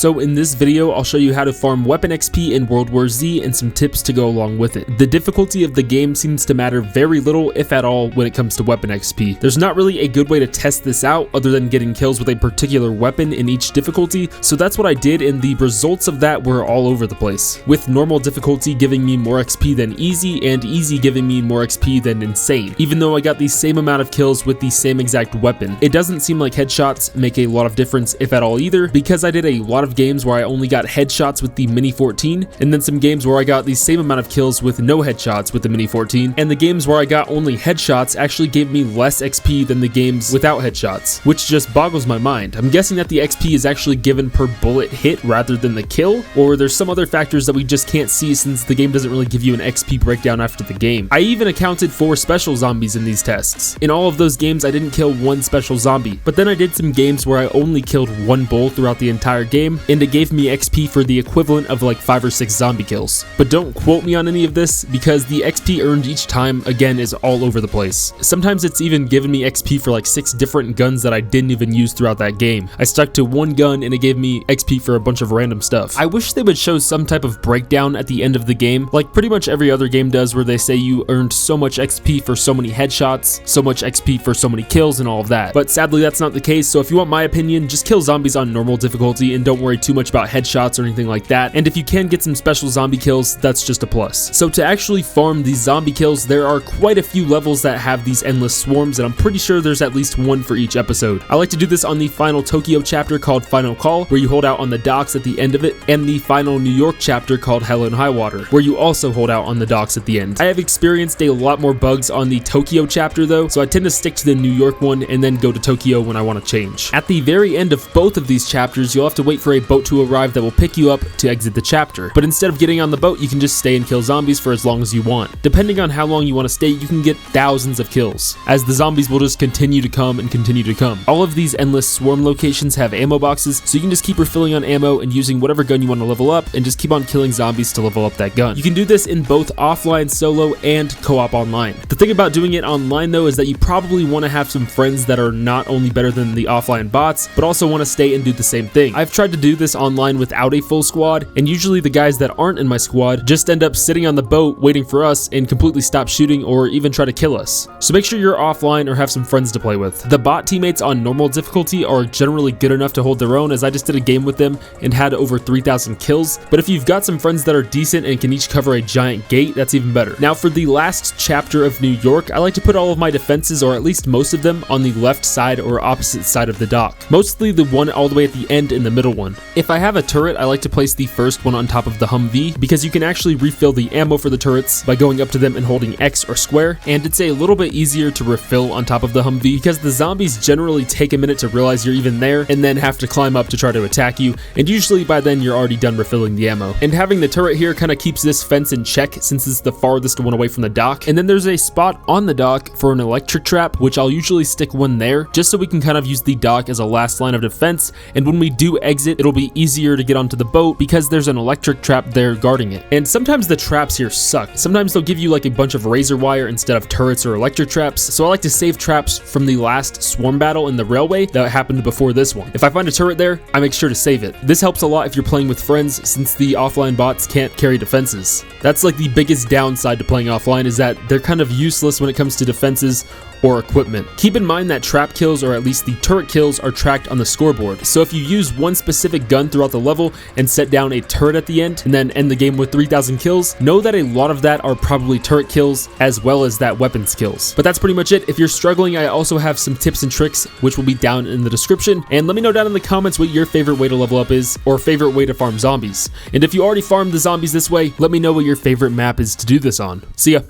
So in this video, I'll show you how to farm weapon XP in World War Z and some tips to go along with it. The difficulty of the game seems to matter very little, if at all, when it comes to weapon XP. There's not really a good way to test this out other than getting kills with a particular weapon in each difficulty, so that's what I did, and the results of that were all over the place. With normal difficulty giving me more XP than easy, and easy giving me more XP than insane, even though I got the same amount of kills with the same exact weapon. It doesn't seem like headshots make a lot of difference, if at all either, because I did a lot of games where I only got headshots with the Mini 14, and then some games where I got the same amount of kills with no headshots with the Mini 14, and the games where I got only headshots actually gave me less XP than the games without headshots, which just boggles my mind. I'm guessing that the XP is actually given per bullet hit rather than the kill, or there's some other factors that we just can't see since the game doesn't really give you an XP breakdown after the game. I even accounted for special zombies in these tests. In all of those games, I didn't kill one special zombie, but then I did some games where I only killed one bull throughout the entire game, and it gave me XP for the equivalent of like 5 or 6 zombie kills. But don't quote me on any of this, because the XP earned each time, again, is all over the place. Sometimes it's even given me XP for like 6 different guns that I didn't even use throughout that game. I stuck to one gun and it gave me XP for a bunch of random stuff. I wish they would show some type of breakdown at the end of the game, like pretty much every other game does, where they say you earned so much XP for so many headshots, so much XP for so many kills, and all of that. But sadly, that's not the case, so if you want my opinion, just kill zombies on normal difficulty and don't worry too much about headshots or anything like that. And if you can get some special zombie kills, that's just a plus. So to actually farm these zombie kills, there are quite a few levels that have these endless swarms, and I'm pretty sure there's at least one for each episode. I like to do this on the final Tokyo chapter called Final Call, where you hold out on the docks at the end of it, and the final New York chapter called Hell and High Water, where you also hold out on the docks at the end. I have experienced a lot more bugs on the Tokyo chapter though, so I tend to stick to the New York one and then go to Tokyo when I want to change. At the very end of both of these chapters, you'll have to wait for a boat to arrive that will pick you up to exit the chapter. But instead of getting on the boat, you can just stay and kill zombies for as long as you want. Depending on how long you want to stay, you can get thousands of kills, as the zombies will just continue to come and continue to come. All of these endless swarm locations have ammo boxes, so you can just keep refilling on ammo and using whatever gun you want to level up, and just keep on killing zombies to level up that gun. You can do this in both offline solo and co-op online. The thing about doing it online though is that you probably want to have some friends that are not only better than the offline bots, but also want to stay and do the same thing. I've tried to do this online without a full squad, and usually the guys that aren't in my squad just end up sitting on the boat waiting for us and completely stop shooting or even try to kill us. So make sure you're offline or have some friends to play with. The bot teammates on normal difficulty are generally good enough to hold their own, as I just did a game with them and had over 3,000 kills, but if you've got some friends that are decent and can each cover a giant gate, that's even better. Now for the last chapter of New York, I like to put all of my defenses, or at least most of them, on the left side or opposite side of the dock. Mostly the one all the way at the end and the middle one. If I have a turret, I like to place the first one on top of the Humvee, because you can actually refill the ammo for the turrets by going up to them and holding X or square, and it's a little bit easier to refill on top of the Humvee because the zombies generally take a minute to realize you're even there and then have to climb up to try to attack you, and usually by then you're already done refilling the ammo. And having the turret here kind of keeps this fence in check since it's the farthest one away from the dock. And then there's a spot on the dock for an electric trap, which I'll usually stick one there just so we can kind of use the dock as a last line of defense, and when we do exit, it'll be easier to get onto the boat because there's an electric trap there guarding it. And sometimes the traps here suck. Sometimes they'll give you like a bunch of razor wire instead of turrets or electric traps, so I like to save traps from the last swarm battle in the railway that happened before this one. If I find a turret there, I make sure to save it. This helps a lot if you're playing with friends, since the offline bots can't carry defenses. That's like the biggest downside to playing offline, is that they're kind of useless when it comes to defenses or equipment. Keep in mind that trap kills, or at least the turret kills, are tracked on the scoreboard. So if you use one specific gun throughout the level and set down a turret at the end and then end the game with 3,000 kills, know that a lot of that are probably turret kills as well as that weapons kills. But that's pretty much it. If you're struggling, I also have some tips and tricks which will be down in the description, and let me know down in the comments what your favorite way to level up is, or favorite way to farm zombies. And if you already farmed the zombies this way, let me know what your favorite map is to do this on. See ya.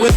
With